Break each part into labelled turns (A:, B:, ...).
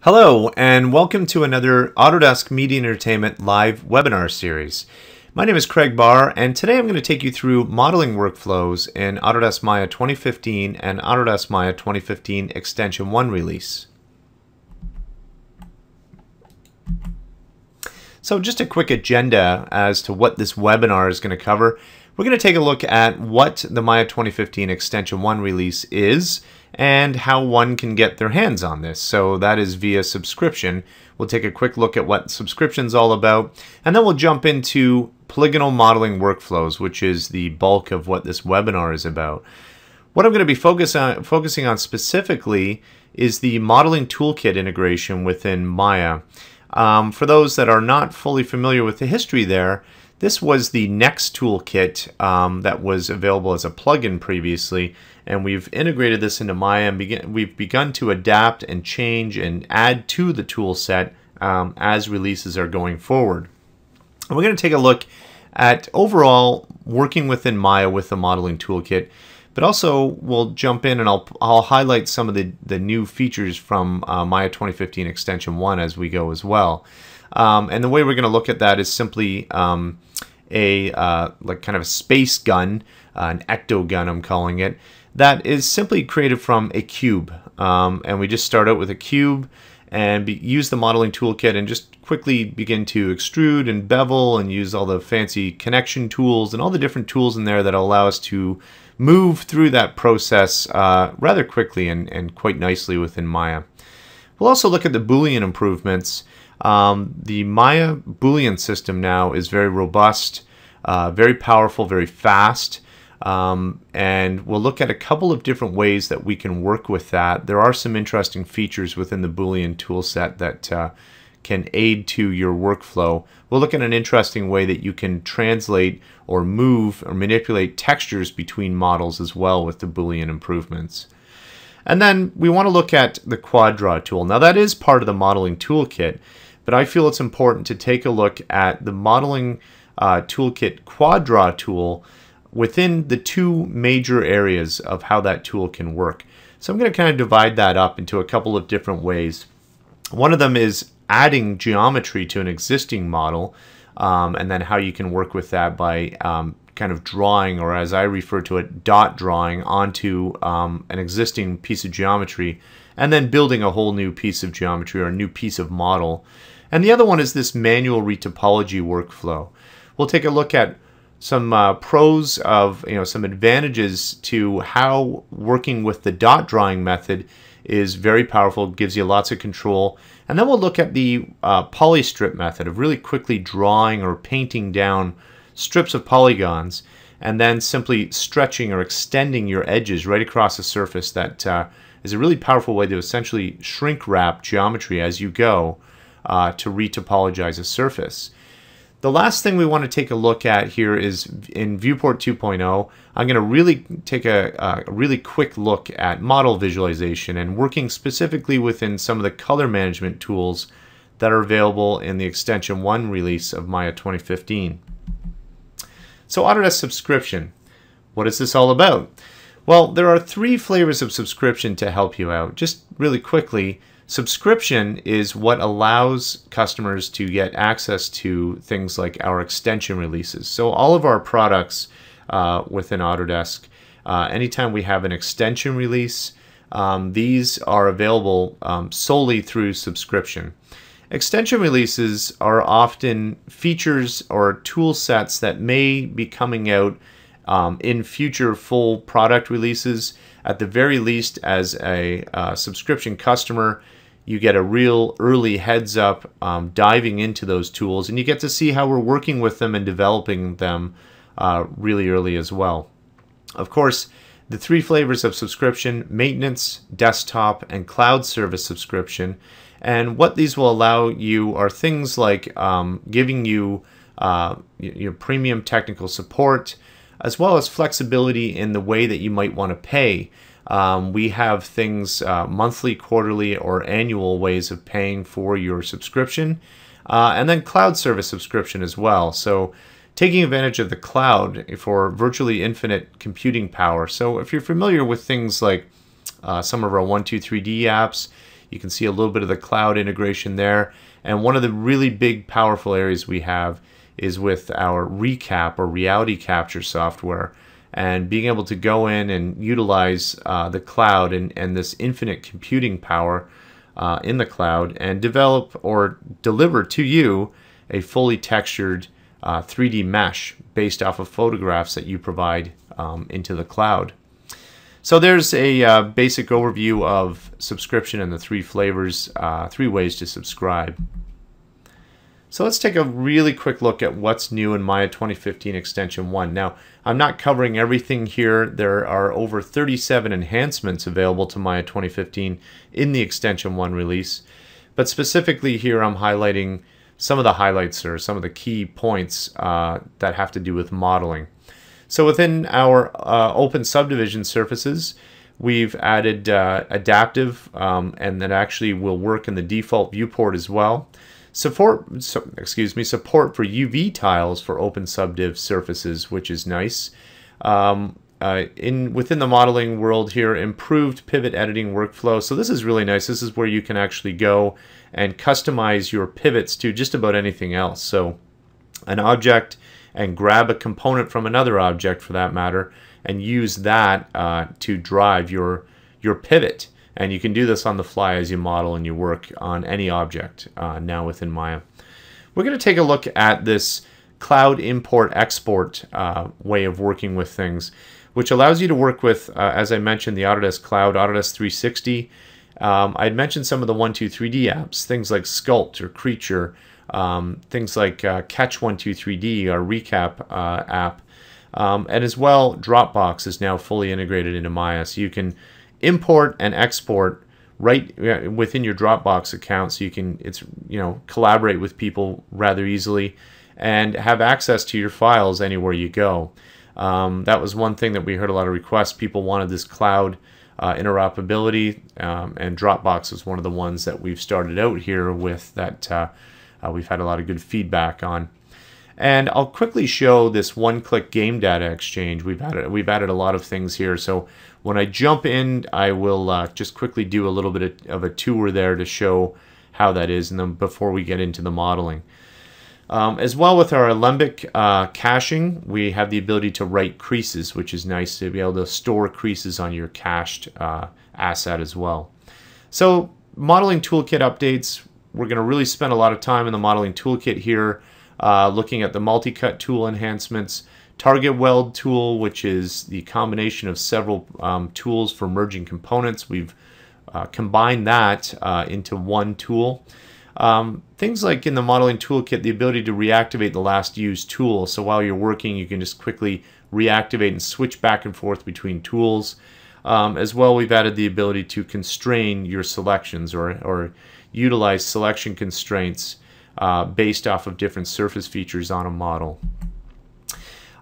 A: Hello, and welcome to another Autodesk Media Entertainment live webinar series. My name is Craig Barr, and today I'm going to take you through modeling workflows in Autodesk Maya 2015 and Autodesk Maya 2015 Extension 1 release. So just a quick agenda as to what this webinar is going to cover. We're going to take a look at what the Maya 2015 Extension 1 release is and how one can get their hands on this. So that is via subscription. We'll take a quick look at what subscription's all about, and then we'll jump into polygonal modeling workflows, which is the bulk of what this webinar is about. What I'm going to be focusing on specifically is the modeling toolkit integration within Maya. For those that are not fully familiar with the history there, this was the Next toolkit that was available as a plugin previously, and we've integrated this into Maya, and we've begun to adapt and change and add to the tool set as releases are going forward. And we're going to take a look at overall working within Maya with the modeling toolkit, but also we'll jump in and I'll highlight some of the new features from Maya 2015 Extension 1 as we go as well. And the way we're going to look at that is simply like kind of a space gun, an ecto gun I'm calling it, that is simply created from a cube. And we just start out with a cube and use the modeling toolkit and just quickly begin to extrude and bevel and use all the fancy connection tools and all the different tools in there that allow us to move through that process rather quickly and quite nicely within Maya. We'll also look at the Boolean improvements. The Maya Boolean system now is very robust, very powerful, very fast, and we'll look at a couple of different ways that we can work with that. There are some interesting features within the Boolean toolset that can aid to your workflow. We'll look at an interesting way that you can translate or move or manipulate textures between models as well with the Boolean improvements. And then we want to look at the Quad Draw tool. Now that is part of the modeling toolkit, but I feel it's important to take a look at the modeling toolkit Quad Draw tool within the two major areas of how that tool can work. So I'm going to kind of divide that up into a couple of different ways. One of them is adding geometry to an existing model, and then how you can work with that by kind of drawing, or as I refer to it, dot drawing onto an existing piece of geometry and then building a whole new piece of geometry or a new piece of model. And the other one is this manual retopology workflow. We'll take a look at some pros of, some advantages to how working with the dot drawing method is very powerful, gives you lots of control. And then we'll look at the polystrip method of really quickly drawing or painting down strips of polygons and then simply stretching or extending your edges right across the surface. That is a really powerful way to essentially shrink wrap geometry as you go to retopologize a surface. The last thing we want to take a look at here is in Viewport 2.0. I'm going to really take a really quick look at model visualization and working specifically within some of the color management tools that are available in the Extension 1 release of Maya 2015. So Autodesk subscription, what is this all about? Well, there are three flavors of subscription to help you out. Just really quickly, subscription is what allows customers to get access to things like our extension releases. So all of our products within Autodesk, anytime we have an extension release, these are available solely through subscription. Extension releases are often features or tool sets that may be coming out in future full product releases. At the very least, as a subscription customer, you get a real early heads up diving into those tools, and you get to see how we're working with them and developing them really early as well. Of course, the three flavors of subscription: maintenance, desktop, and cloud service subscription. And what these will allow you are things like giving you your premium technical support, as well as flexibility in the way that you might want to pay. We have things monthly, quarterly, or annual ways of paying for your subscription, and then cloud service subscription as well. So taking advantage of the cloud for virtually infinite computing power. So if you're familiar with things like some of our 123D apps, You can see a little bit of the cloud integration there. And one of the really big, powerful areas we have is with our recap or reality capture software, and being able to go in and utilize the cloud and this infinite computing power in the cloud and develop or deliver to you a fully textured 3D mesh based off of photographs that you provide into the cloud. So there's a basic overview of subscription and the three flavors, 3 ways to subscribe. So let's take a really quick look at what's new in Maya 2015 Extension 1. Now, I'm not covering everything here. There are over 37 enhancements available to Maya 2015 in the Extension 1 release. But specifically here, I'm highlighting some of the highlights or some of the key points that have to do with modeling. So within our open subdivision surfaces, we've added adaptive, and that actually will work in the default viewport as well. Support for UV tiles for open subdiv surfaces, which is nice. Within the modeling world here, improved pivot editing workflow. So this is really nice. This is where you can actually go and customize your pivots to just about anything else. So an object, and grab a component from another object for that matter, and use that to drive your pivot. And you can do this on the fly as you model and you work on any object now within Maya. We're going to take a look at this cloud import-export way of working with things, which allows you to work with, as I mentioned, the Autodesk Cloud, Autodesk 360. I'd mentioned some of the 123D apps, things like Sculpt or Creature, things like Catch123D, our recap app, and as well, Dropbox is now fully integrated into Maya, so you can import and export right within your Dropbox account, so you can collaborate with people rather easily and have access to your files anywhere you go. That was one thing that we heard a lot of requests. People wanted this cloud interoperability, and Dropbox is one of the ones that we've started out here with that we've had a lot of good feedback on. And I'll quickly show this one-click game data exchange. We've added a lot of things here. So when I jump in, I will just quickly do a little bit of a tour there to show how that is, and then before we get into the modeling. As well, with our Alembic caching, we have the ability to write creases, which is nice to be able to store creases on your cached asset as well. So modeling toolkit updates. We're going to really spend a lot of time in the modeling toolkit here, looking at the multi-cut tool enhancements, target weld tool, which is the combination of several tools for merging components. We've combined that into one tool. Things like in the modeling toolkit, the ability to reactivate the last used tool. So while you're working, you can just quickly reactivate and switch back and forth between tools. As well, we've added the ability to constrain your selections or utilize selection constraints based off of different surface features on a model.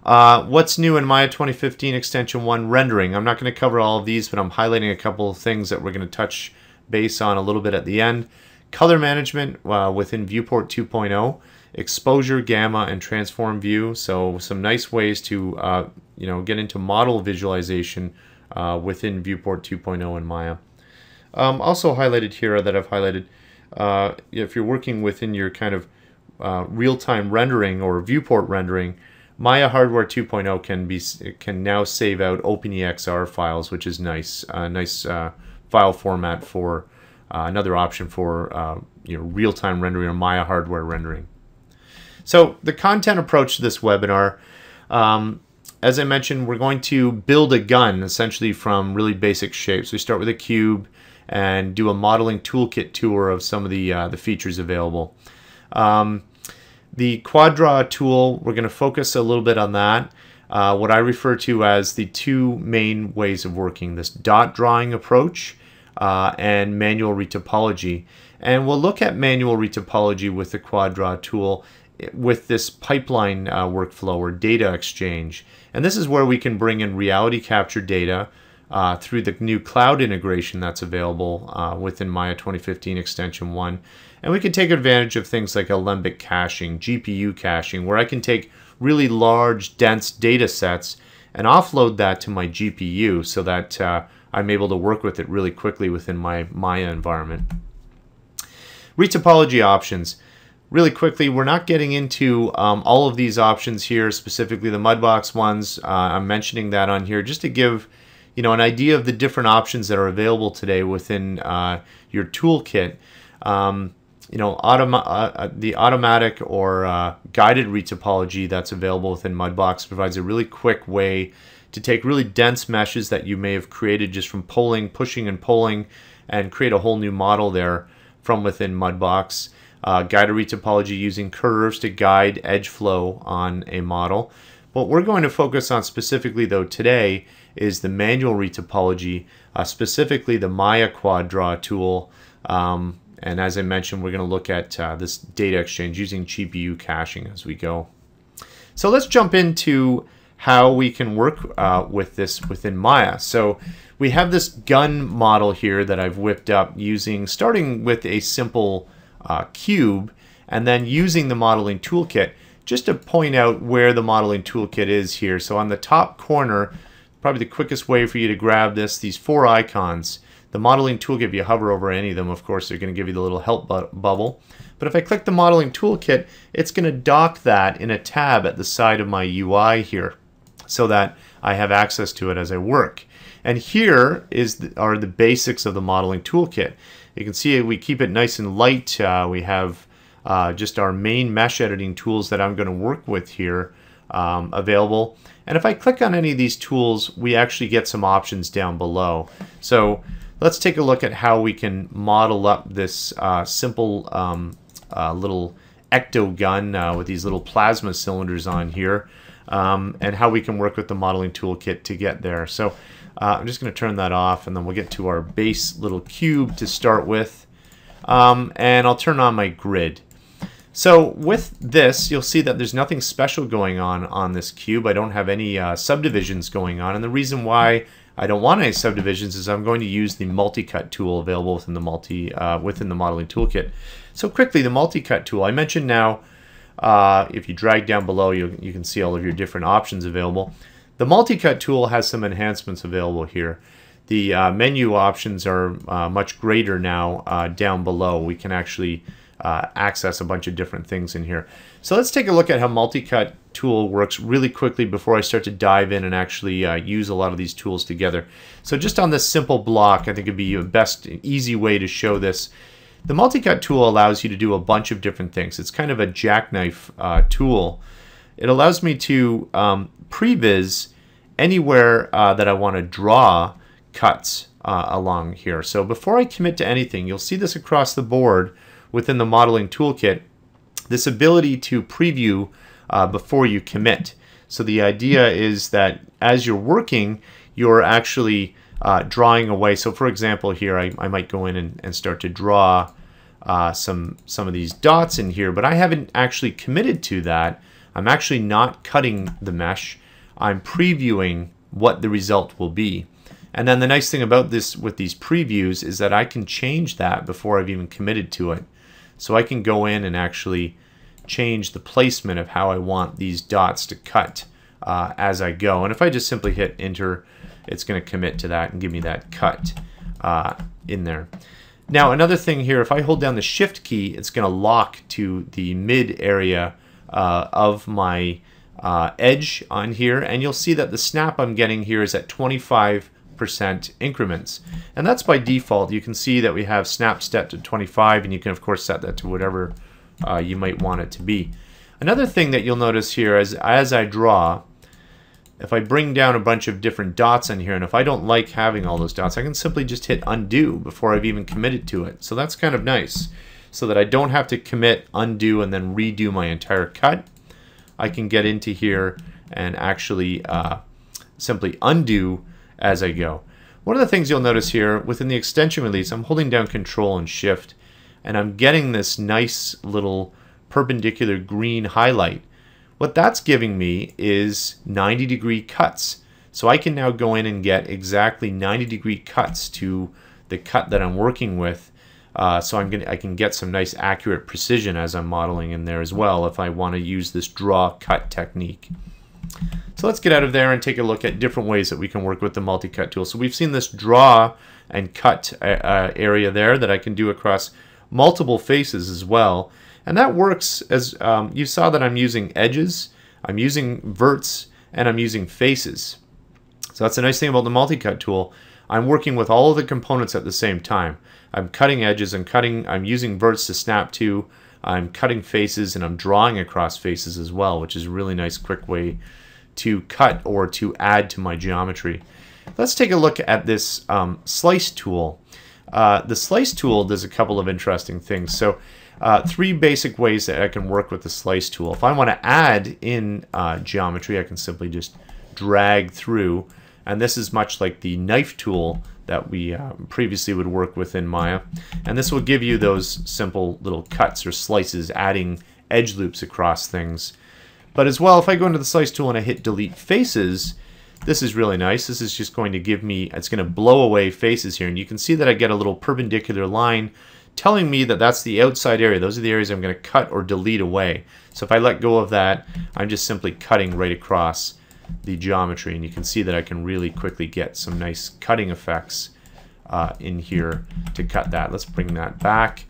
A: What's new in Maya 2015 Extension 1? Rendering. I'm not going to cover all of these, but I'm highlighting a couple of things that we're going to touch base on a little bit at the end. Color management within Viewport 2.0, exposure, gamma, and transform view. So some nice ways to get into model visualization within Viewport 2.0 in Maya. Also highlighted here that I've highlighted, if you're working within your kind of real-time rendering or viewport rendering, Maya Hardware 2.0 can now save out OpenEXR files, which is nice. Nice file format for another option for real-time rendering or Maya hardware rendering. So the content approach to this webinar, as I mentioned, we're going to build a gun essentially from really basic shapes. We start with a cube and do a modeling toolkit tour of some of the features available. The quad draw tool, we're going to focus a little bit on that. What I refer to as the two main ways of working, this dot drawing approach and manual retopology. And we'll look at manual retopology with the quad draw tool with this pipeline workflow or data exchange. And this is where we can bring in reality capture data through the new cloud integration that's available within Maya 2015 Extension 1. And we can take advantage of things like Alembic caching, GPU caching, where I can take really large, dense data sets and offload that to my GPU so that I'm able to work with it really quickly within my Maya environment. Retopology options. Really quickly, we're not getting into all of these options here, specifically the Mudbox ones. I'm mentioning that on here just to give an idea of the different options that are available today within your toolkit. The automatic or guided retopology that's available within Mudbox provides a really quick way to take really dense meshes that you may have created just from pushing and pulling, and create a whole new model there from within Mudbox. Guided retopology using curves to guide edge flow on a model. What we're going to focus on specifically though today is the manual retopology, specifically the Maya Quad Draw tool. And as I mentioned, we're going to look at this data exchange using GPU caching as we go. So let's jump into how we can work with this within Maya. So we have this gun model here that I've whipped up starting with a simple cube, and then using the modeling toolkit just to point out where the modeling toolkit is here. So on the top corner, probably the quickest way for you to grab these 4 icons. The modeling toolkit, if you hover over any of them, of course, they're going to give you the little help bubble. But if I click the modeling toolkit, it's going to dock that in a tab at the side of my UI here, so that I have access to it as I work. And here are the basics of the modeling toolkit. You can see we keep it nice and light. We have just our main mesh editing tools that I'm going to work with here available. And if I click on any of these tools, we actually get some options down below. So let's take a look at how we can model up this simple little ecto gun with these little plasma cylinders on here, and how we can work with the modeling toolkit to get there. So I'm just going to turn that off, and then we'll get to our base little cube to start with. And I'll turn on my grid. So with this, you'll see that there's nothing special going on this cube. I don't have any subdivisions going on, and the reason why I don't want any subdivisions is I'm going to use the multi-cut tool available within the modeling toolkit. So quickly, the multi-cut tool. I mentioned now, if you drag down below, you can see all of your different options available. The multi-cut tool has some enhancements available here. The menu options are much greater now down below. We can actually access a bunch of different things in here. So let's take a look at how multi-cut tool works really quickly before I start to dive in and actually use a lot of these tools together. So just on this simple block, I think it'd be the easy way to show this. The multi-cut tool allows you to do a bunch of different things. It's kind of a jackknife tool. It allows me to previs anywhere that I want to draw cuts along here. So before I commit to anything, you'll see this across the board within the modeling toolkit, this ability to preview before you commit. So the idea is that as you're working, you're actually drawing away. So for example here, I might go in and start to draw some of these dots in here, but I haven't actually committed to that. I'm actually not cutting the mesh. I'm previewing what the result will be. And then the nice thing about this with these previews is that I can change that before I've even committed to it. So I can go in and actually change the placement of how I want these dots to cut as I go. And if I just simply hit enter, it's going to commit to that and give me that cut in there. Now another thing here, if I hold down the shift key, it's going to lock to the mid area of my edge on here, and you'll see that the snap I'm getting here is at 25% increments, and that's by default. You can see that we have snap set to 25, and you can of course set that to whatever you might want it to be. Another thing that you'll notice here is as I draw, if I bring down a bunch of different dots in here, and if I don't like having all those dots, I can simply just hit undo before I've even committed to it. So that's kind of nice, so that I don't have to commit, undo, and then redo my entire cut. I can get into here and actually simply undo as I go. One of the things you'll notice here within the extension release, I'm holding down Control and Shift, and I'm getting this nice little perpendicular green highlight. What that's giving me is 90-degree cuts. So I can now go in and get exactly 90-degree cuts to the cut that I'm working with. So I can get some nice accurate precision as I'm modeling in there as well if I want to use this draw cut technique. So let's get out of there and take a look at different ways that we can work with the multi-cut tool. So we've seen this draw and cut area there that I can do across multiple faces as well. And that works as you saw that I'm using edges, I'm using verts, and I'm using faces. So that's the nice thing about the multi-cut tool. I'm working with all of the components at the same time. I'm cutting edges, I'm using verts to snap to, I'm cutting faces, and I'm drawing across faces as well, which is a really nice quick way to cut or to add to my geometry. Let's take a look at this slice tool. The slice tool does a couple of interesting things. So three basic ways that I can work with the slice tool. If I want to add in geometry, I can simply just drag through, and this is much like the knife tool that we previously would work with in Maya. And this will give you those simple little cuts or slices, adding edge loops across things. But as well, if I go into the slice tool and I hit delete faces, this is really nice. This is just going to give me, it's going to blow away faces here. And you can see that I get a little perpendicular line telling me that that's the outside area. Those are the areas I'm going to cut or delete away. So if I let go of that, I'm just simply cutting right across the geometry. And you can see that I can really quickly get some nice cutting effects in here to cut that. Let's bring that back.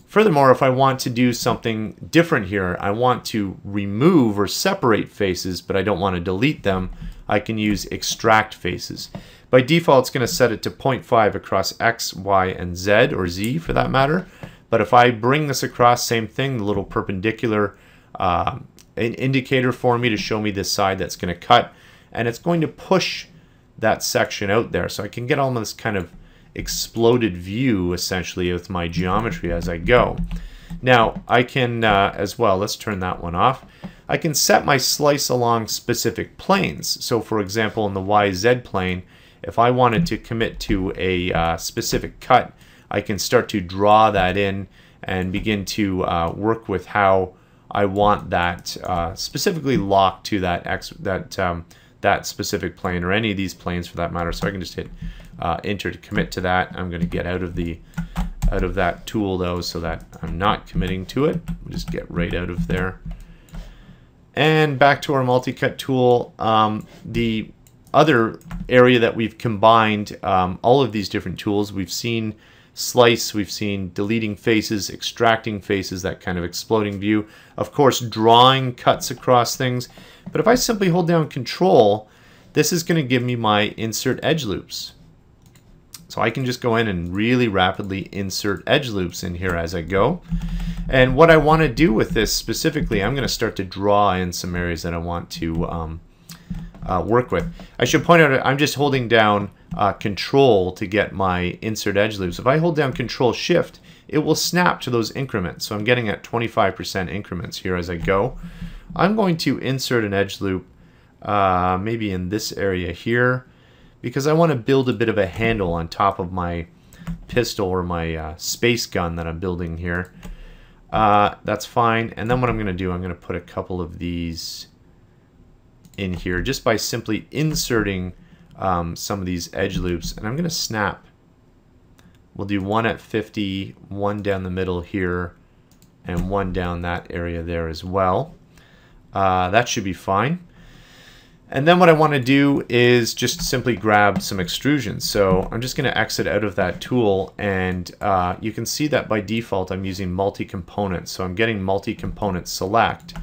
A: Furthermore, if I want to do something different here, I want to remove or separate faces, but I don't want to delete them, I can use extract faces. By default, it's going to set it to 0.5 across X, Y, and Z, or Z for that matter. But if I bring this across, same thing, the little perpendicular an indicator for me to show me this side that's going to cut, and it's going to push that section out there. So I can get almost this kind of exploded view essentially with my geometry as I go. Now I can as well, let's turn that one off. I can set my slice along specific planes. So for example, in the YZ plane, if I wanted to commit to a specific cut, I can start to draw that in and begin to work with how I want that specifically locked to that specific plane, or any of these planes for that matter. So I can just hit enter to commit to that. I'm going to get out of that tool though, so that I'm not committing to it. We'll just get right out of there. And back to our multi-cut tool. The other area that we've combined all of these different tools, we've seen slice, we've seen deleting faces, extracting faces, that kind of exploding view. Of course, drawing cuts across things. But if I simply hold down Control, this is going to give me my insert edge loops. So I can just go in and really rapidly insert edge loops in here as I go. And what I want to do with this specifically, I'm going to start to draw in some areas that I want to work with. I should point out I'm just holding down Control to get my insert edge loops. If I hold down Control Shift, it will snap to those increments. So I'm getting at 25% increments here as I go. I'm going to insert an edge loop maybe in this area here, because I want to build a bit of a handle on top of my pistol or my space gun that I'm building here. That's fine. And then what I'm going to do, I'm going to put a couple of these in here just by simply inserting some of these edge loops. And I'm going to snap. We'll do one at 50, one down the middle here, and one down that area there as well. That should be fine. And then what I want to do is just simply grab some extrusions. So I'm just going to exit out of that tool, and you can see that by default I'm using multi-component. So I'm getting multi-component select.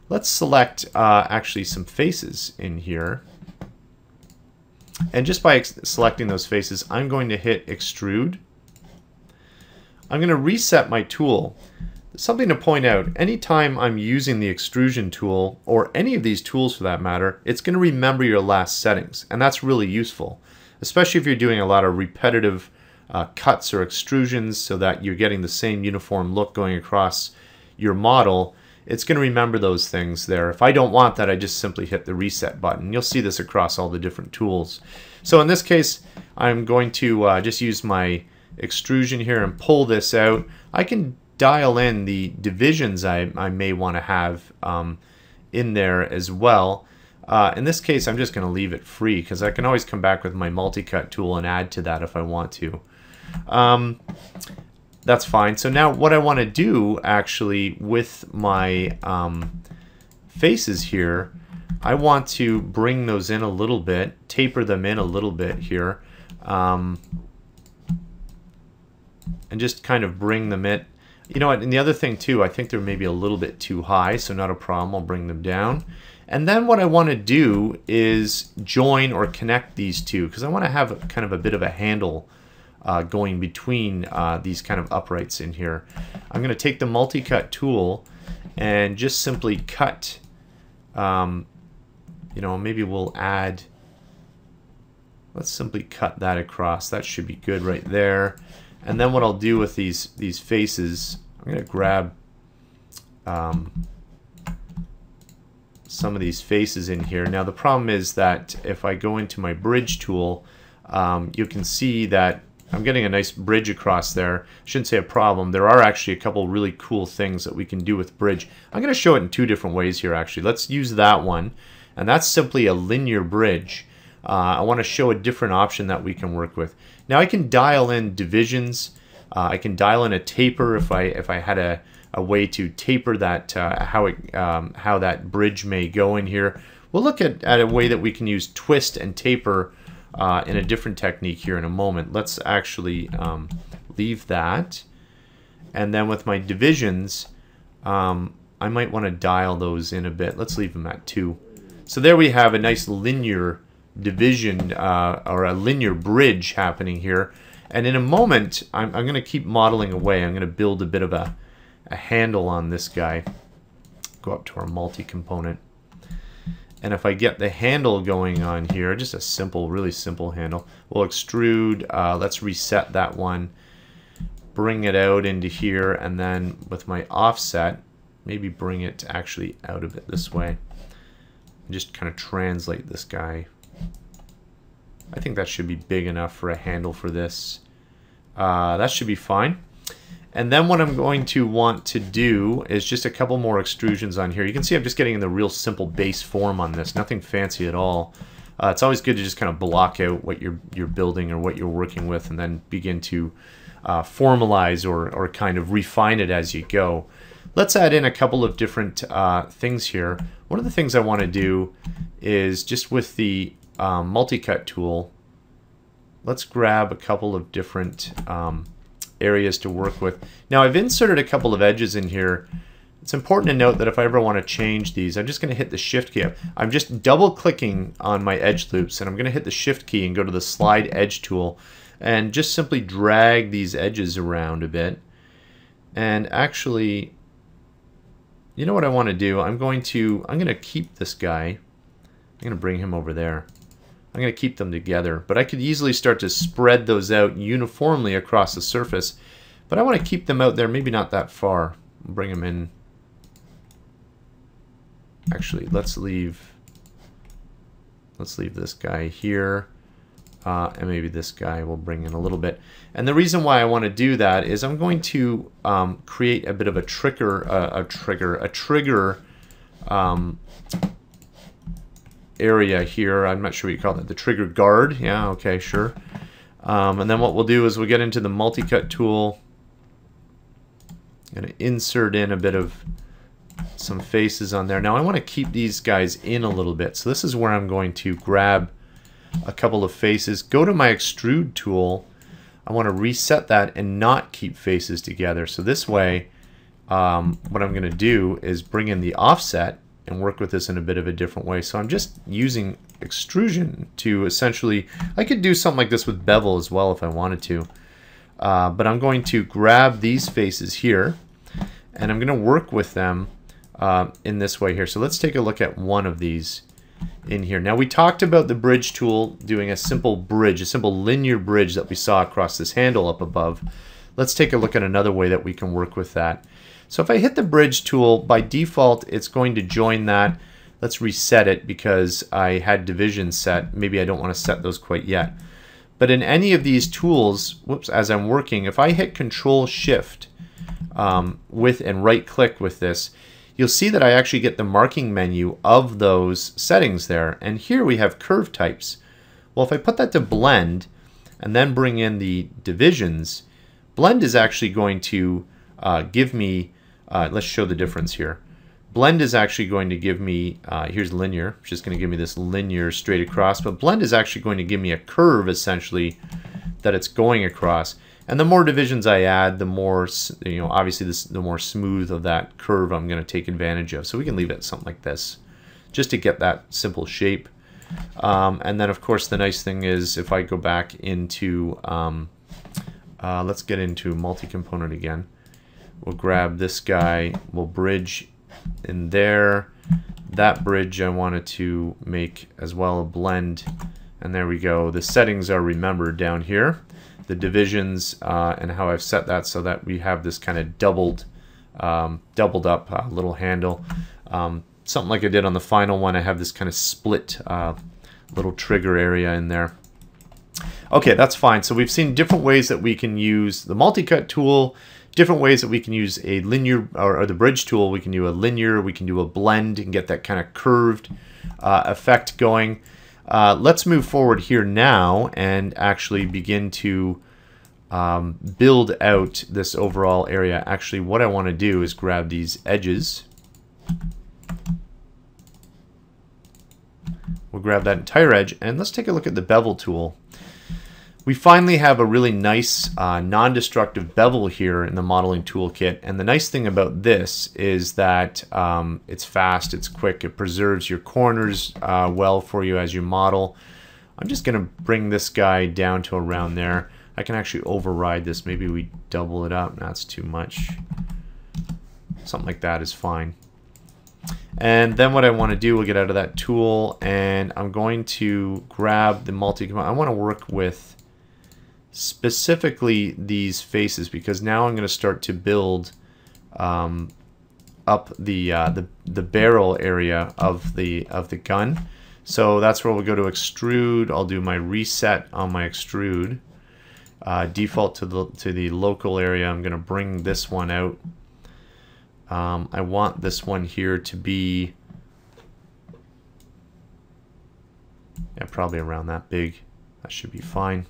A: Let's select actually some faces in here. And just by selecting those faces, I'm going to hit extrude. I'm going to reset my tool. Something to point out, anytime I'm using the extrusion tool, or any of these tools for that matter, it's going to remember your last settings, and that's really useful, especially if you're doing a lot of repetitive cuts or extrusions so that you're getting the same uniform look going across your model. It's going to remember those things there. If I don't want that, I just simply hit the reset button. You'll see this across all the different tools. So in this case, I'm going to just use my extrusion here and pull this out. I can dial in the divisions I may want to have in there as well. In this case, I'm just going to leave it free because I can always come back with my multi-cut tool and add to that if I want to. That's fine. So now what I want to do actually with my faces here, I want to bring those in a little bit, taper them in a little bit here, and just kind of bring them in. You know what, and the other thing too, I think they're maybe a little bit too high, so not a problem, I'll bring them down. And then what I want to do is join or connect these two, because I want to have kind of a bit of a handle going between these kind of uprights in here. I'm going to take the multi-cut tool and just simply cut, you know, maybe we'll add, let's simply cut that across. That should be good right there. And then what I'll do with these faces, I'm going to grab some of these faces in here. Now the problem is that if I go into my bridge tool, you can see that I'm getting a nice bridge across there. I shouldn't say a problem. There are actually a couple really cool things that we can do with bridge. I'm going to show it in two different ways here actually. Let's use that one, and that's simply a linear bridge. I want to show a different option that we can work with. Now I can dial in divisions. I can dial in a taper if I had a way to taper that, how that bridge may go in here. We'll look at a way that we can use twist and taper in a different technique here in a moment. Let's actually leave that. And then with my divisions, I might want to dial those in a bit. Let's leave them at 2. So there we have a nice linear division or a linear bridge happening here. And in a moment, I'm going to keep modeling away. I'm going to build a bit of a handle on this guy. Go up to our multi-component. And if I get the handle going on here, just a simple, really simple handle, we'll extrude. Let's reset that one. Bring it out into here, and then with my offset, maybe bring it actually out of it this way. And just kind of translate this guy. I think that should be big enough for a handle for this. That should be fine. And then what I'm going to want to do is just a couple more extrusions on here. You can see I'm just getting in the real simple base form on this, nothing fancy at all. It's always good to just kind of block out what you're building or what you're working with, and then begin to formalize or kind of refine it as you go. Let's add in a couple of different things here. One of the things I want to do is just with the multi-cut tool, let's grab a couple of different areas to work with. Now I've inserted a couple of edges in here. It's important to note that if I ever want to change these, I'm just going to hit the shift key. I'm just double clicking on my edge loops, and I'm going to hit the shift key and go to the slide edge tool and just simply drag these edges around a bit. And actually, you know what I want to do? I'm going to keep this guy. I'm going to bring him over there. I'm going to keep them together, but I could easily start to spread those out uniformly across the surface. But I want to keep them out there, maybe not that far. Bring them in. Actually, let's leave this guy here, and maybe this guy will bring in a little bit. And the reason why I want to do that is I'm going to create a bit of a trigger area here. I'm not sure what you call that. The trigger guard. Yeah, okay, sure. And then what we'll do is we'll get into the multi-cut tool. Going to insert in a bit of some faces on there. Now I want to keep these guys in a little bit. So this is where I'm going to grab a couple of faces. Go to my extrude tool. I want to reset that and not keep faces together. So this way, what I'm going to do is bring in the offset and work with this in a bit of a different way. So I'm just using extrusion to essentially, I could do something like this with bevel as well if I wanted to. But I'm going to grab these faces here, and I'm going to work with them in this way here. So let's take a look at one of these in here. Now we talked about the bridge tool doing a simple bridge, a simple linear bridge that we saw across this handle up above. Let's take a look at another way that we can work with that. So if I hit the bridge tool, by default it's going to join that. Let's reset it because I had divisions set. Maybe I don't want to set those quite yet. But in any of these tools, whoops, as I'm working, if I hit Control Shift with and right click with this, you'll see that I actually get the marking menu of those settings there. And here we have curve types. Well, if I put that to blend and then bring in the divisions, blend is actually going to give me, let's show the difference here. Blend is actually going to give me, here's linear, it's just going to give me this linear straight across, but blend is actually going to give me a curve essentially that it's going across. And the more divisions I add, the more, obviously the more smooth of that curve I'm going to take advantage of. So we can leave it something like this, just to get that simple shape. And then of course the nice thing is if I go back into, let's get into multi-component again. We'll grab this guy, we'll bridge in there. That bridge I wanted to make as well a blend, and there we go. The settings are remembered down here, the divisions and how I've set that so that we have this kind of doubled up little handle. Something like I did on the final one, I have this kind of split little trigger area in there. Okay, that's fine. So we've seen different ways that we can use the multi-cut tool, different ways that we can use a linear, or the bridge tool. We can do a linear, we can do a blend and get that kind of curved effect going. Let's move forward here now and actually begin to build out this overall area. Actually, what I want to do is grab these edges. We'll grab that entire edge, and let's take a look at the bevel tool. We finally have a really nice non-destructive bevel here in the modeling toolkit, and the nice thing about this is that it's fast, it's quick, it preserves your corners well for you as you model. I'm just going to bring this guy down to around there. I can actually override this. Maybe we double it up. That's too much. Something like that is fine. And then what I want to do, we'll get out of that tool, and I'm going to grab the multi-component. I want to work with specifically these faces, because now I'm going to start to build up the barrel area of the gun. So that's where we'll go to extrude. I'll do my reset on my extrude. Default to the local area. I'm going to bring this one out. I want this one here to be, yeah, probably around that big. That should be fine.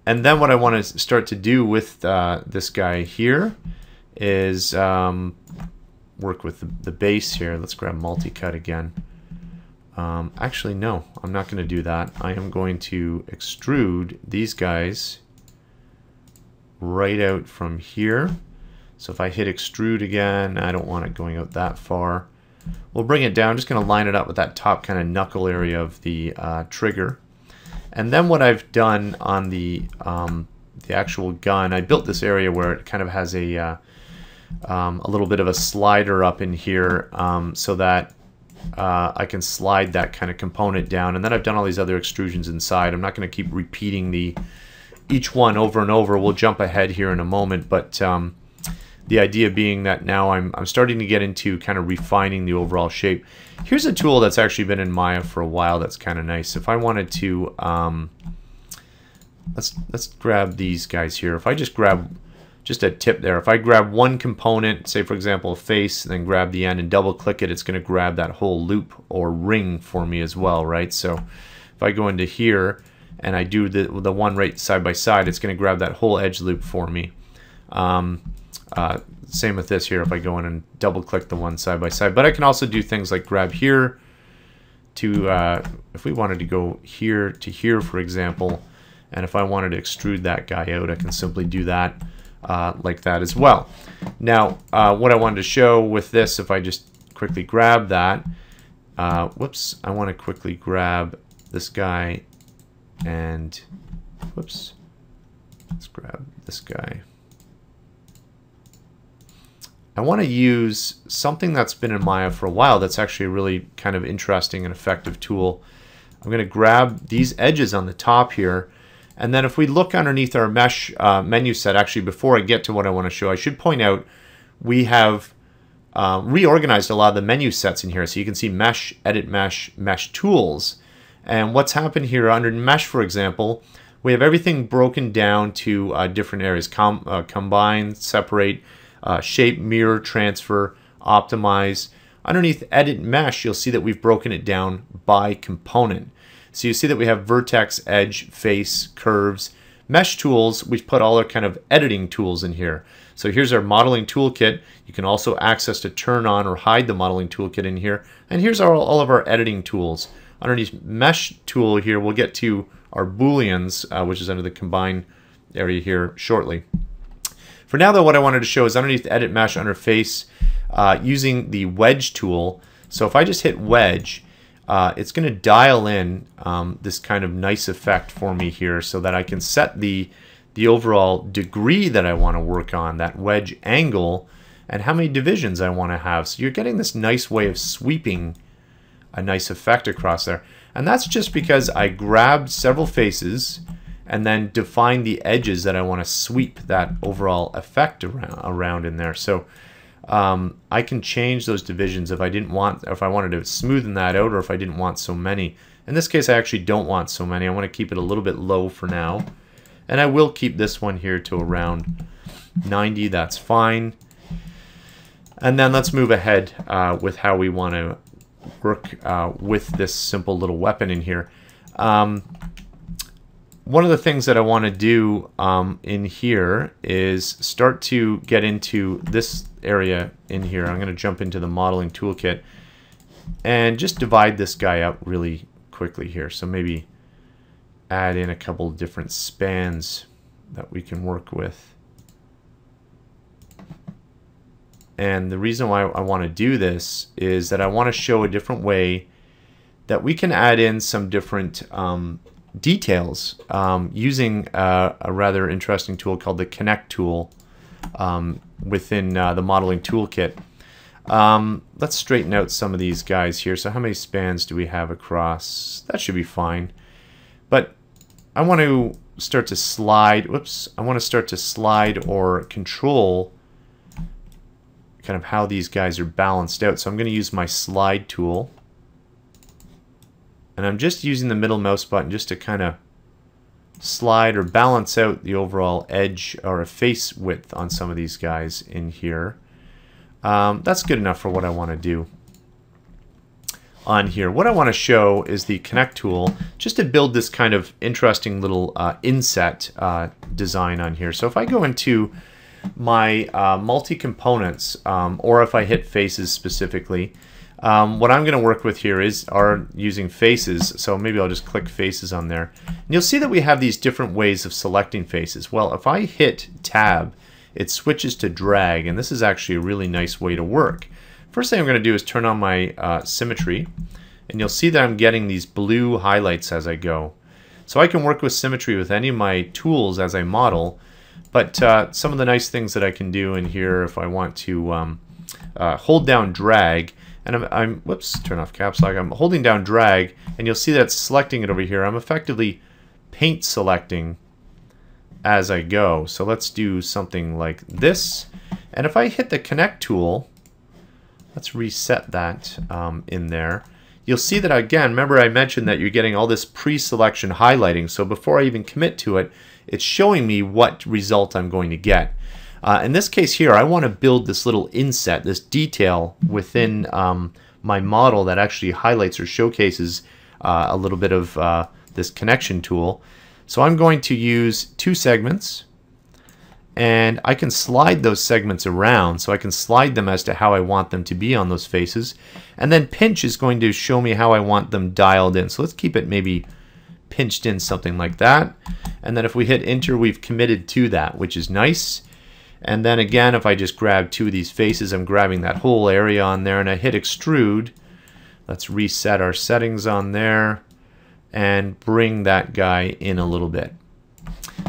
A: And then what I want to start to do with this guy here is work with the base here. Let's grab multi-cut again. Actually, no, I'm not going to do that. I am going to extrude these guys right out from here. So if I hit extrude again, I don't want it going out that far. We'll bring it down. Just going to line it up with that top kind of knuckle area of the trigger. And then what I've done on the actual gun, I built this area where it kind of has a little bit of a slider up in here, so that I can slide that kind of component down. And then I've done all these other extrusions inside. I'm not going to keep repeating each one over and over. We'll jump ahead here in a moment, but the idea being that now I'm starting to get into kind of refining the overall shape. Here's a tool that's actually been in Maya for a while that's kind of nice. If I wanted to, let's grab these guys here. If I just grab, just a tip there, if I grab one component, say for example a face, and then grab the end and double click it, it's going to grab that whole loop or ring for me as well, right? So if I go into here and I do the one right side by side, it's going to grab that whole edge loop for me. Same with this here, if I go in and double click the one side by side. But I can also do things like grab here to, if we wanted to go here to here, for example, and if I wanted to extrude that guy out, I can simply do that like that as well. Now, what I wanted to show with this, if I just quickly grab that, whoops, I want to quickly grab this guy and, whoops, let's grab this guy. I want to use something that's been in Maya for a while that's actually a really kind of interesting and effective tool. I'm going to grab these edges on the top here, and then if we look underneath our mesh menu set, actually before I get to what I want to show, I should point out we have reorganized a lot of the menu sets in here. So you can see mesh, edit mesh, mesh tools. And what's happened here under mesh, for example, we have everything broken down to different areas: combine, separate, shape, mirror, transfer, optimize. Underneath edit mesh, you'll see that we've broken it down by component. So you see that we have vertex, edge, face, curves. mesh tools, we've put all our kind of editing tools in here. So here's our modeling toolkit. You can also access to turn on or hide the modeling toolkit in here. And here's all of our editing tools. Underneath mesh tool here, we'll get to our booleans, which is under the combine area here shortly. For now though, what I wanted to show is underneath edit mesh under face, using the wedge tool. So if I just hit wedge, it's going to dial in this kind of nice effect for me here so that I can set the overall degree that I want to work on, that wedge angle, and how many divisions I want to have. So you're getting this nice way of sweeping a nice effect across there. And that's just because I grabbed several faces and then defined the edges that I want to sweep that overall effect around in there. So I can change those divisions if I didn't want, if I wanted to smoothen that out, or if I didn't want so many. In this case, I actually don't want so many. I want to keep it a little bit low for now. And I will keep this one here to around 90. That's fine. And then let's move ahead with how we want to work with this simple little weapon in here. One of the things that I want to do in here is start to get into this area in here. I'm going to jump into the modeling toolkit and just divide this guy up really quickly here. So maybe add in a couple of different spans that we can work with. And the reason why I want to do this is that I want to show a different way that we can add in some different details using a rather interesting tool called the Connect tool within the modeling toolkit. Let's straighten out some of these guys here. So how many spans do we have across? That should be fine. But I want to start to slide, whoops, I want to start to slide or control kind of how these guys are balanced out. So I'm going to use my slide tool. And I'm just using the middle mouse button just to kind of slide or balance out the overall edge or a face width on some of these guys in here. That's good enough for what I want to do on here. What I want to show is the Connect tool just to build this kind of interesting little inset design on here. So if I go into my multi-components, or if I hit faces specifically, what I'm going to work with here are using faces. So maybe I'll just click faces on there. And you'll see that we have these different ways of selecting faces. Well, if I hit tab, it switches to drag, and this is actually a really nice way to work. First thing I'm going to do is turn on my symmetry, and you'll see that I'm getting these blue highlights as I go. So I can work with symmetry with any of my tools as I model. But some of the nice things that I can do in here, if I want to hold down drag, and whoops, turn off caps lock. I'm holding down drag, and you'll see that it's selecting it over here. I'm effectively paint selecting as I go. So let's do something like this. And if I hit the Connect tool, let's reset that in there. You'll see that again, remember I mentioned that you're getting all this pre-selection highlighting. So before I even commit to it, it's showing me what result I'm going to get. In this case here, I want to build this little inset, this detail within my model that actually highlights or showcases a little bit of this connection tool. So I'm going to use two segments, and I can slide those segments around. So I can slide them as to how I want them to be on those faces. And then pinch is going to show me how I want them dialed in. So let's keep it maybe pinched in, something like that. And then if we hit enter, we've committed to that, which is nice. And then again, if I just grab two of these faces, I'm grabbing that whole area on there, and I hit extrude. Let's reset our settings on there and bring that guy in a little bit.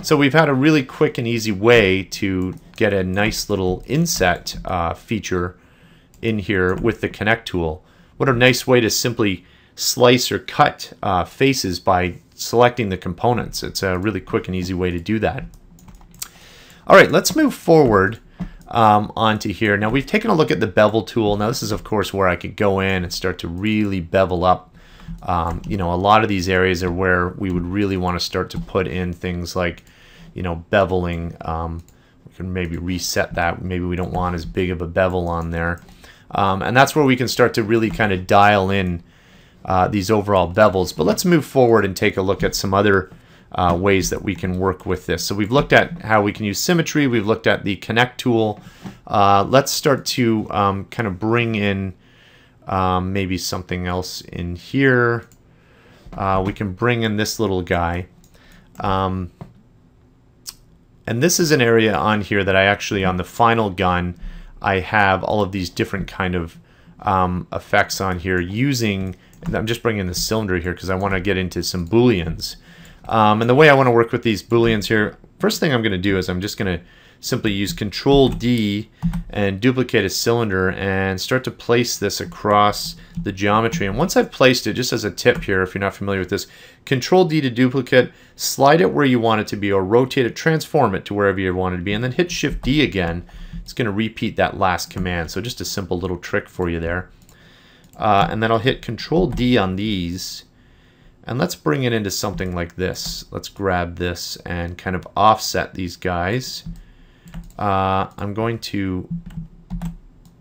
A: So we've had a really quick and easy way to get a nice little inset feature in here with the Connect tool. What a nice way to simply slice or cut faces by selecting the components. It's a really quick and easy way to do that. All right, let's move forward onto here. Now we've taken a look at the bevel tool. Now this is of course where I could go in and start to really bevel up. You know, a lot of these areas are where we would really want to start to put in things like, you know, beveling. We can maybe reset that. Maybe we don't want as big of a bevel on there. And that's where we can start to really kind of dial in these overall bevels. But let's move forward and take a look at some other ways that we can work with this. So we've looked at how we can use symmetry. We've looked at the connect tool. Let's start to kind of bring in maybe something else in here. We can bring in this little guy. And this is an area on here that I actually, on the final gun, I have all of these different kind of effects on here using, I'm just bringing the cylinder here because I want to get into some booleans. And the way I want to work with these booleans here, first thing I'm going to do is I'm just going to simply use Control D and duplicate a cylinder and start to place this across the geometry. And once I've placed it, just as a tip here, if you're not familiar with this, Control D to duplicate, slide it where you want it to be, or rotate it, transform it to wherever you want it to be, and then hit Shift D again. It's going to repeat that last command. So just a simple little trick for you there. And then I'll hit Control D on these, and let's bring it into something like this. Let's grab this and kind of offset these guys. I'm going to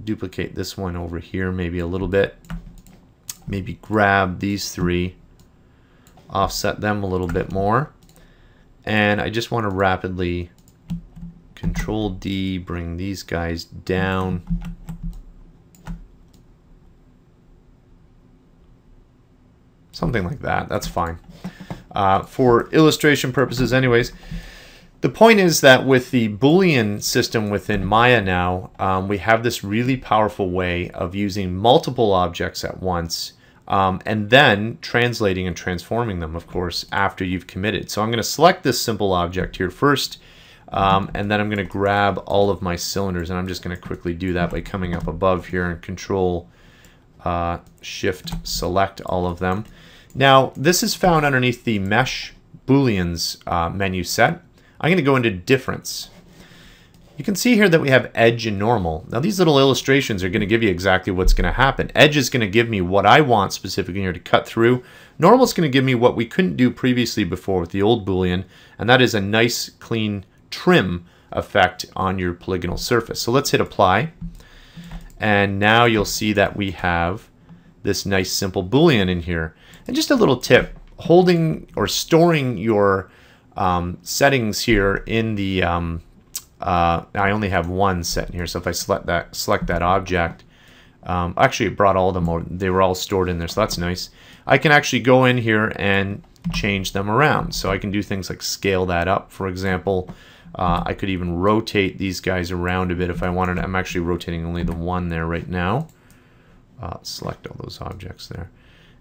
A: duplicate this one over here maybe a little bit. Maybe grab these three, offset them a little bit more. And I just want to rapidly Control D, bring these guys down. Something like that. That's fine. For illustration purposes anyways, the point is that with the Boolean system within Maya now, we have this really powerful way of using multiple objects at once and then translating and transforming them, of course, after you've committed. So I'm going to select this simple object here first, and then I'm going to grab all of my cylinders, and I'm just going to quickly do that by coming up above here and Control Shift select all of them. Now this is found underneath the Mesh Booleans menu set. I'm going to go into Difference. You can see here that we have Edge and Normal. Now these little illustrations are going to give you exactly what's going to happen. Edge is going to give me what I want specifically here to cut through. Normal is going to give me what we couldn't do previously before with the old Boolean, and that is a nice clean trim effect on your polygonal surface. So let's hit Apply, and now you'll see that we have this nice simple Boolean in here. And just a little tip, holding or storing your settings here in the I only have one set in here, so if I select that object, actually it brought all of them over. They were all stored in there, so that's nice. I can actually go in here and change them around, so I can do things like scale that up, for example. I could even rotate these guys around a bit if I wanted. I'm actually rotating only the one there right now. Select all those objects there,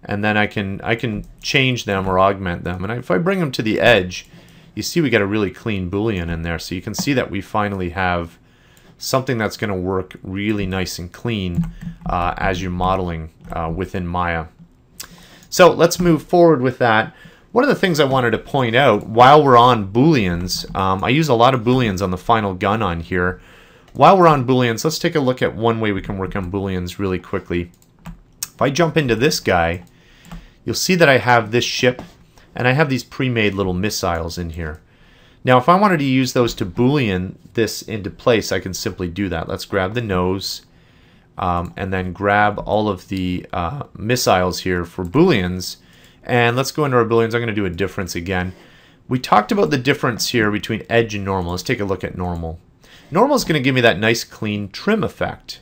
A: and then I can change them or augment them. And if I bring them to the edge, you see we got a really clean Boolean in there. So you can see that we finally have something that's going to work really nice and clean as you're modeling within Maya. So let's move forward with that. One of the things I wanted to point out while we're on Booleans, I use a lot of Booleans on the final gun on here. While we're on Booleans, let's take a look at one way we can work on Booleans really quickly. If I jump into this guy, you'll see that I have this ship, and I have these pre-made little missiles in here. Now if I wanted to use those to Boolean this into place, I can simply do that. Let's grab the nose, and then grab all of the missiles here for Booleans, and let's go into our Booleans. I'm going to do a difference again. We talked about the difference here between edge and normal. Let's take a look at normal. Normal is going to give me that nice clean trim effect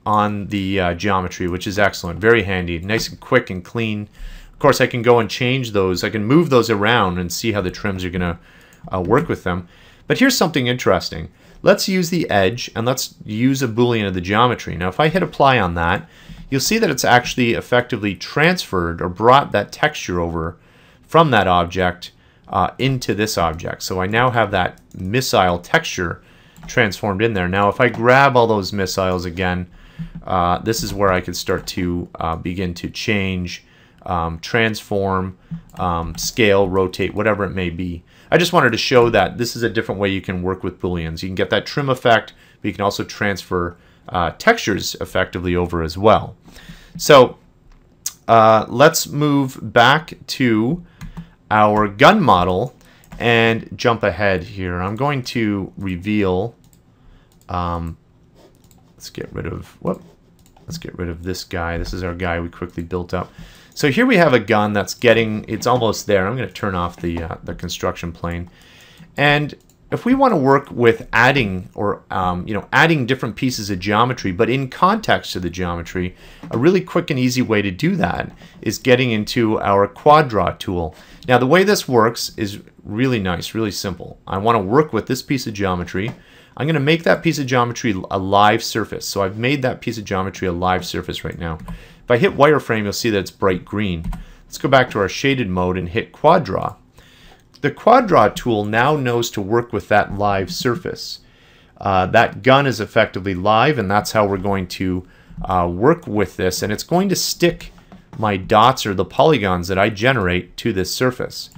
A: on the geometry, which is excellent, very handy, nice and quick and clean. Of course, I can go and change those. I can move those around and see how the trims are going to work with them. But here's something interesting. Let's use the edge, and let's use a Boolean of the geometry. Now, if I hit Apply on that, you'll see that it's actually effectively transferred or brought that texture over from that object into this object. So I now have that missile texture transformed in there. Now if I grab all those missiles again, this is where I can start to begin to change, transform, scale, rotate, whatever it may be. I just wanted to show that this is a different way you can work with Booleans. You can get that trim effect, but you can also transfer textures effectively over as well. So let's move back to our gun model and jump ahead here. I'm going to reveal, let's get rid of this guy. This is our guy we quickly built up. So here we have a gun that's it's almost there. I'm going to turn off the construction plane. And if we want to work with adding or adding different pieces of geometry, but in context to the geometry, a really quick and easy way to do that is getting into our quad draw tool. Now the way this works is really nice, really simple. I want to work with this piece of geometry. I'm going to make that piece of geometry a live surface. So I've made that piece of geometry a live surface right now. If I hit wireframe, you'll see that it's bright green. Let's go back to our shaded mode and hit quad draw. The quad draw tool now knows to work with that live surface. That gun is effectively live, and that's how we're going to work with this. And it's going to stick my dots or the polygons that I generate to this surface.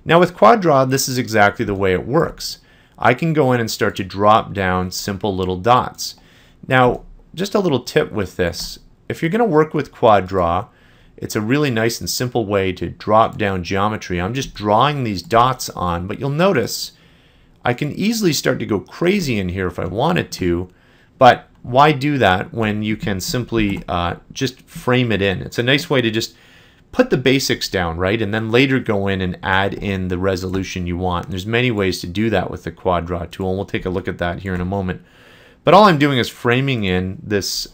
A: Now with quad draw, this is exactly the way it works. I can go in and start to drop down simple little dots. Now, just a little tip with this. If you're going to work with quad draw, it's a really nice and simple way to drop down geometry. I'm just drawing these dots on, but you'll notice I can easily start to go crazy in here if I wanted to, but why do that when you can simply just frame it in? It's a nice way to just put the basics down, right? And then later go in and add in the resolution you want. And there's many ways to do that with the quad draw tool, and we'll take a look at that here in a moment. But all I'm doing is framing in this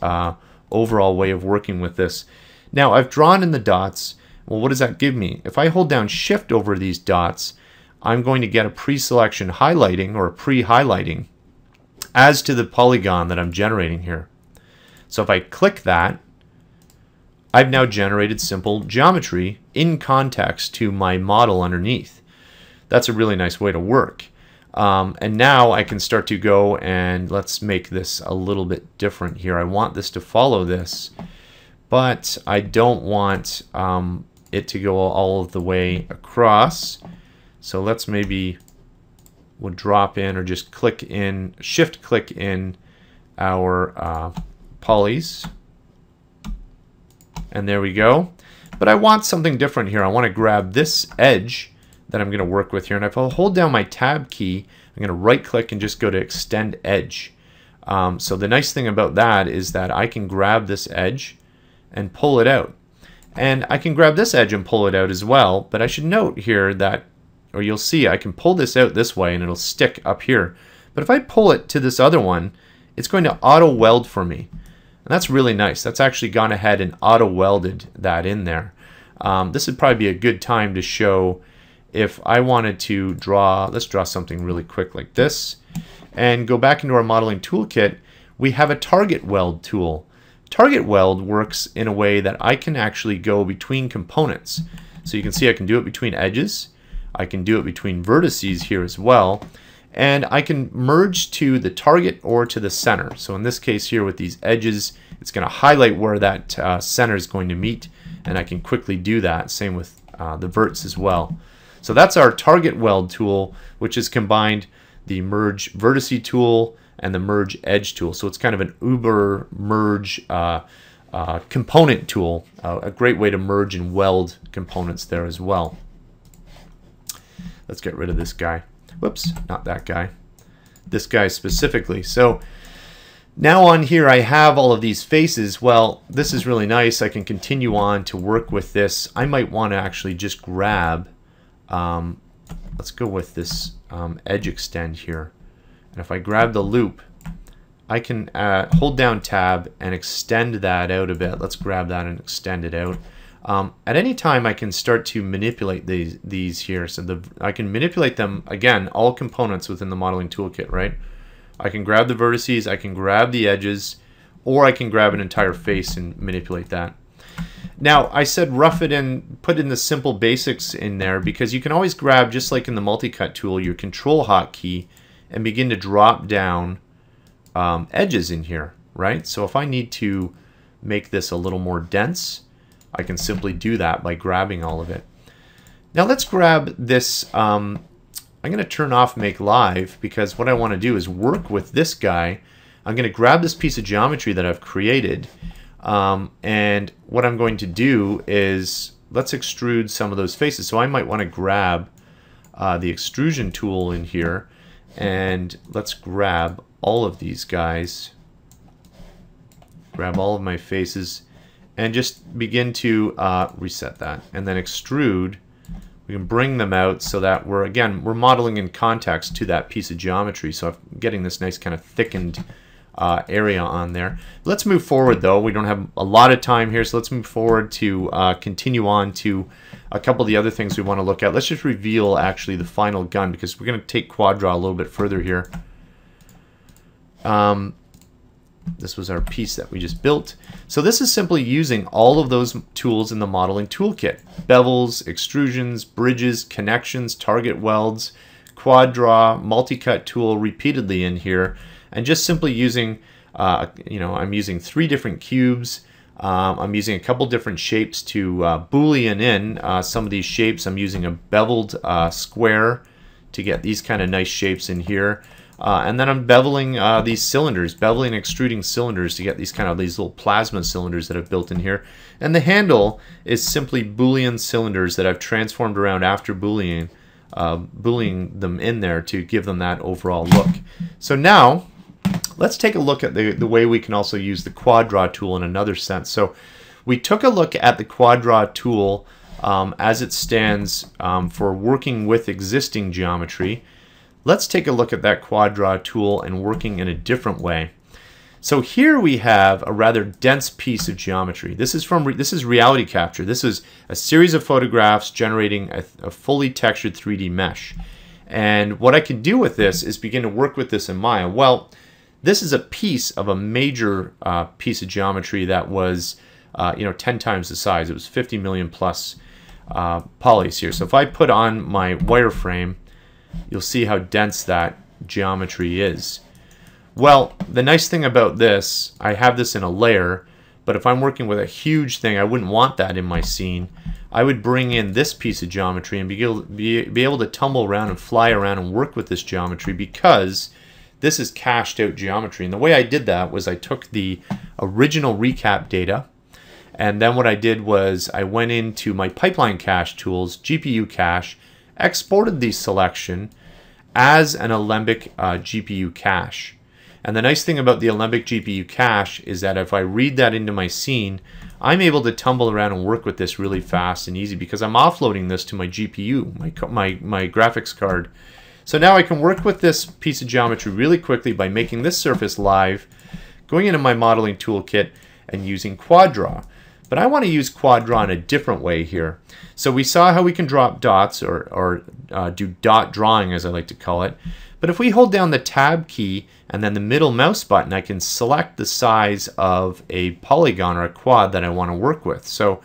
A: overall way of working with this. Now I've drawn in the dots. Well, what does that give me? If I hold down Shift over these dots, I'm going to get a pre-selection highlighting or a pre-highlighting as to the polygon that I'm generating here. So if I click that, I've now generated simple geometry in context to my model underneath. That's a really nice way to work. And now I can start to go and let's make this a little bit different here. I want this to follow this, but I don't want it to go all of the way across. So let's maybe we'll drop in or just click in, shift click in our polys. And there we go. But I want something different here. I want to grab this edge that I'm going to work with here. And if I'll hold down my tab key, I'm going to right click and just go to extend edge. So the nice thing about that is that I can grab this edge and pull it out. And I can grab this edge and pull it out as well. But I should note here that, or you'll see I can pull this out this way and it'll stick up here. But if I pull it to this other one, it's going to auto weld for me. And that's really nice. That's actually gone ahead and auto welded that in there. This would probably be a good time to show if I wanted to draw, let's draw something really quick like this and go back into our modeling toolkit. We have a target weld tool. Target weld works in a way that I can actually go between components. So you can see I can do it between edges. I can do it between vertices here as well. And I can merge to the target or to the center. So in this case here with these edges, it's going to highlight where that center is going to meet, and I can quickly do that. Same with the verts as well. So that's our target weld tool, which has combined the merge vertice tool and the merge edge tool. So it's kind of an uber merge component tool, a great way to merge and weld components there as well. Let's get rid of this guy. Whoops, not that guy. This guy specifically. So now on here I have all of these faces. Well, this is really nice. I can continue on to work with this. I might want to actually just grab, let's go with this edge extend here. And if I grab the loop, I can hold down tab and extend that out a bit. Let's grab that and extend it out. At any time I can start to manipulate these here. So I can manipulate them, again, all components within the modeling toolkit, right? I can grab the vertices, I can grab the edges, or I can grab an entire face and manipulate that. Now I said rough it in, put in the simple basics in there, because you can always grab, just like in the multi-cut tool, your control hotkey and begin to drop down edges in here, right? So if I need to make this a little more dense, I can simply do that by grabbing all of it. Now let's grab this. I'm going to turn off Make Live, because what I want to do is work with this guy. I'm going to grab this piece of geometry that I've created, and what I'm going to do is let's extrude some of those faces. So I might want to grab the extrusion tool in here, and let's grab all of these guys, grab all of my faces, and just begin to reset that, and then extrude. We can bring them out so that we're modeling in context to that piece of geometry. So I'm getting this nice kind of thickened area on there. Let's move forward though. We don't have a lot of time here, so let's move forward to continue on to a couple of the other things we want to look at. Let's just reveal actually the final gun, because we're going to take quad draw a little bit further here. This was our piece that we just built. So this is simply using all of those tools in the modeling toolkit. Bevels, extrusions, bridges, connections, target welds, quad draw, multi-cut tool repeatedly in here, and just simply using, I'm using 3 different cubes. I'm using a couple different shapes to Boolean in some of these shapes. I'm using a beveled square to get these kind of nice shapes in here. And then I'm beveling these cylinders, beveling and extruding cylinders to get these little plasma cylinders that I've built in here. And the handle is simply Boolean cylinders that I've transformed around after Booleaning them in there to give them that overall look. So now, let's take a look at the way we can also use the quad draw tool in another sense. So we took a look at the quad draw tool as it stands for working with existing geometry. Let's take a look at that quad draw tool and working in a different way. So here we have a rather dense piece of geometry. This is reality capture. This is a series of photographs generating a fully textured 3D mesh. And what I can do with this is begin to work with this in Maya. Well, this is a piece of a major piece of geometry that was 10 times the size. It was 50 million plus polys here. So if I put on my wireframe, you'll see how dense that geometry is. Well, the nice thing about this, I have this in a layer, but if I'm working with a huge thing, I wouldn't want that in my scene. I would bring in this piece of geometry and be able to tumble around and fly around and work with this geometry, because this is cached out geometry. And the way I did that was I took the original recap data, and then what I did was I went into my pipeline cache tools, GPU cache, exported the selection as an Alembic GPU cache. And the nice thing about the Alembic GPU cache is that if I read that into my scene, I'm able to tumble around and work with this really fast and easy, because I'm offloading this to my GPU, my graphics card. So now I can work with this piece of geometry really quickly by making this surface live, going into my modeling toolkit, and using quad draw. But I want to use quad draw in a different way here. So we saw how we can drop dots, or do dot drawing, as I like to call it. But if we hold down the tab key and then the middle mouse button, I can select the size of a polygon or a quad that I want to work with. So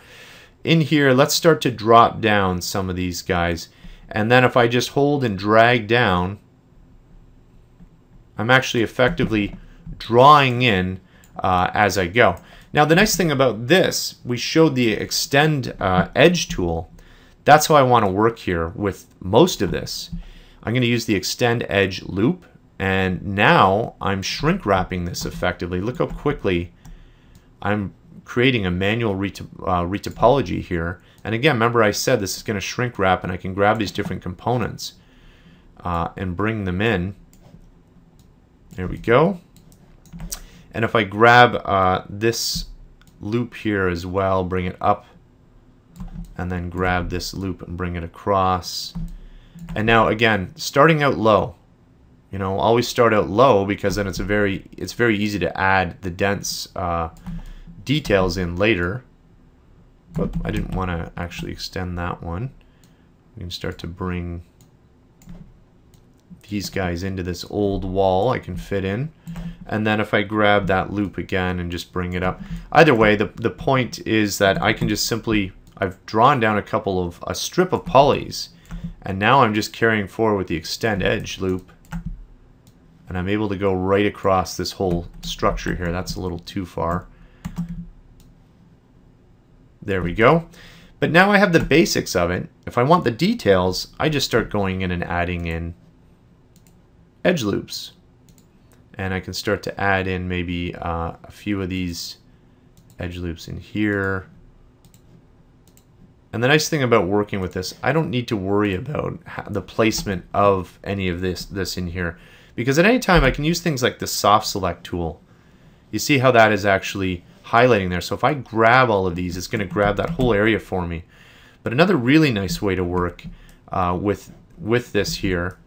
A: in here, let's start to drop down some of these guys. And then if I just hold and drag down, I'm actually effectively drawing in as I go. Now the nice thing about this, we showed the extend edge tool. That's how I want to work here with most of this. I'm going to use the extend edge loop, and now I'm shrink wrapping this effectively. Look how quickly I'm creating a manual retopology here. And again, remember I said this is going to shrink wrap, and I can grab these different components and bring them in. There we go. And if I grab this loop here as well, bring it up, and then grab this loop and bring it across. And now again, starting out low. You know, always start out low, because then it's very easy to add the dense details in later. But I didn't want to actually extend that one. We can start to bring these guys into this old wall I can fit in. And then if I grab that loop again and just bring it up. Either way, the point is that I can just simply, I've drawn down a strip of polys, and now I'm just carrying forward with the extend edge loop, and I'm able to go right across this whole structure here. That's a little too far. There we go. But now I have the basics of it. If I want the details, I just start going in and adding in edge loops. And I can start to add in maybe a few of these edge loops in here. And the nice thing about working with this, I don't need to worry about the placement of any of this in here, because at any time I can use things like the soft select tool. You see how that is actually highlighting there. So if I grab all of these, it's going to grab that whole area for me. But another really nice way to work with this here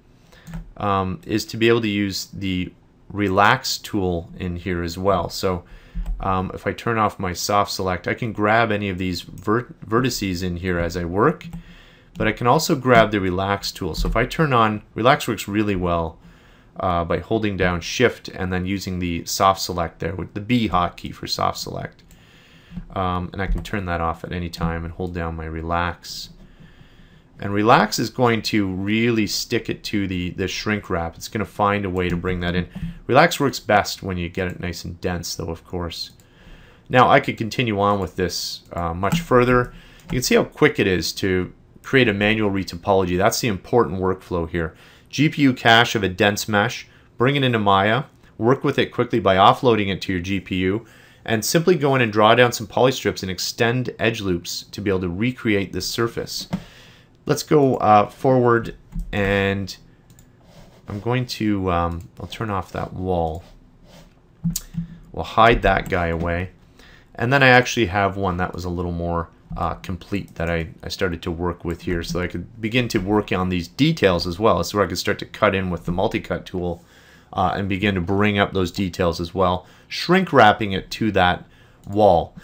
A: is to be able to use the relax tool in here as well. So if I turn off my soft select, I can grab any of these vertices in here as I work, but I can also grab the relax tool. So if I turn on, relax works really well by holding down shift and then using the soft select there with the B hotkey for soft select. And I can turn that off at any time and hold down my relax. And relax is going to really stick it to the shrink wrap. It's going to find a way to bring that in. Relax works best when you get it nice and dense though, of course. Now I could continue on with this much further. You can see how quick it is to create a manual retopology. That's the important workflow here. GPU cache of a dense mesh, bring it into Maya, work with it quickly by offloading it to your GPU, and simply go in and draw down some polystrips and extend edge loops to be able to recreate this surface. Let's go forward, and I'm going to, I'll turn off that wall. We'll hide that guy away. And then I actually have one that was a little more complete that I started to work with here, so I could begin to work on these details as well. So I could start to cut in with the multi-cut tool and begin to bring up those details as well, shrink wrapping it to that wall.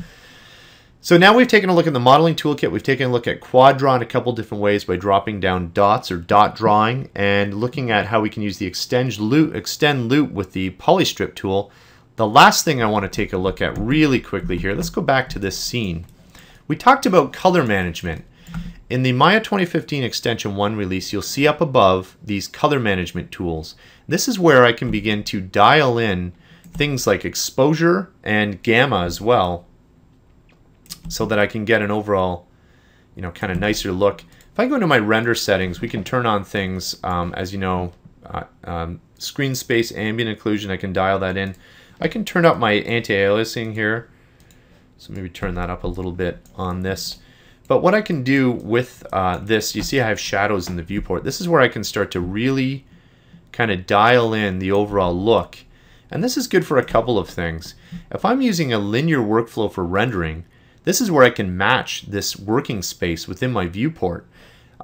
A: So now we've taken a look at the modeling toolkit. We've taken a look at quad draw in a couple different ways by dropping down dots or dot drawing, and looking at how we can use the extend loop with the polystrip tool. The last thing I want to take a look at really quickly here, let's go back to this scene. We talked about color management. In the Maya 2015 Extension 1 release, you'll see up above these color management tools. This is where I can begin to dial in things like exposure and gamma as well, so that I can get an overall, kind of nicer look. If I go into my render settings, we can turn on things, as you know, screen space, ambient occlusion, I can dial that in. I can turn up my anti-aliasing here. So maybe turn that up a little bit on this. But what I can do with this, you see I have shadows in the viewport. This is where I can start to really kind of dial in the overall look. And this is good for a couple of things. If I'm using a linear workflow for rendering, this is where I can match this working space within my viewport.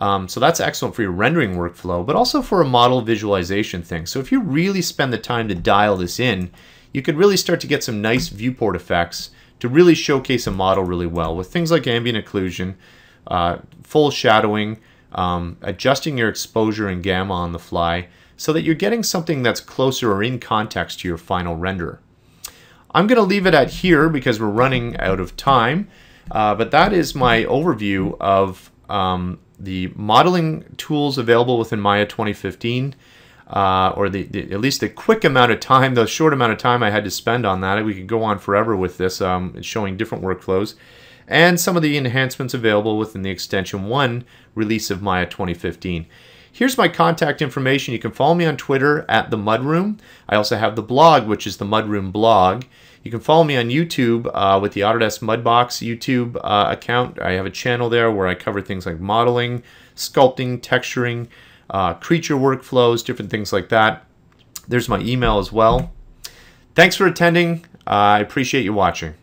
A: So that's excellent for your rendering workflow, but also for a model visualization thing. So if you really spend the time to dial this in, you could really start to get some nice viewport effects to really showcase a model really well with things like ambient occlusion, full shadowing, adjusting your exposure and gamma on the fly so that you're getting something that's closer or in context to your final render. I'm going to leave it at here because we're running out of time, but that is my overview of the modeling tools available within Maya 2015. Or at least the quick amount of time, the short amount of time I had to spend on that. We could go on forever with this, showing different workflows, and some of the enhancements available within the Extension 1 release of Maya 2015. Here's my contact information. You can follow me on Twitter at The Mudroom. I also have the blog, which is the Mudroom blog. You can follow me on YouTube with the Autodesk Mudbox YouTube account. I have a channel there where I cover things like modeling, sculpting, texturing, creature workflows, different things like that. There's my email as well. Thanks for attending. I appreciate you watching.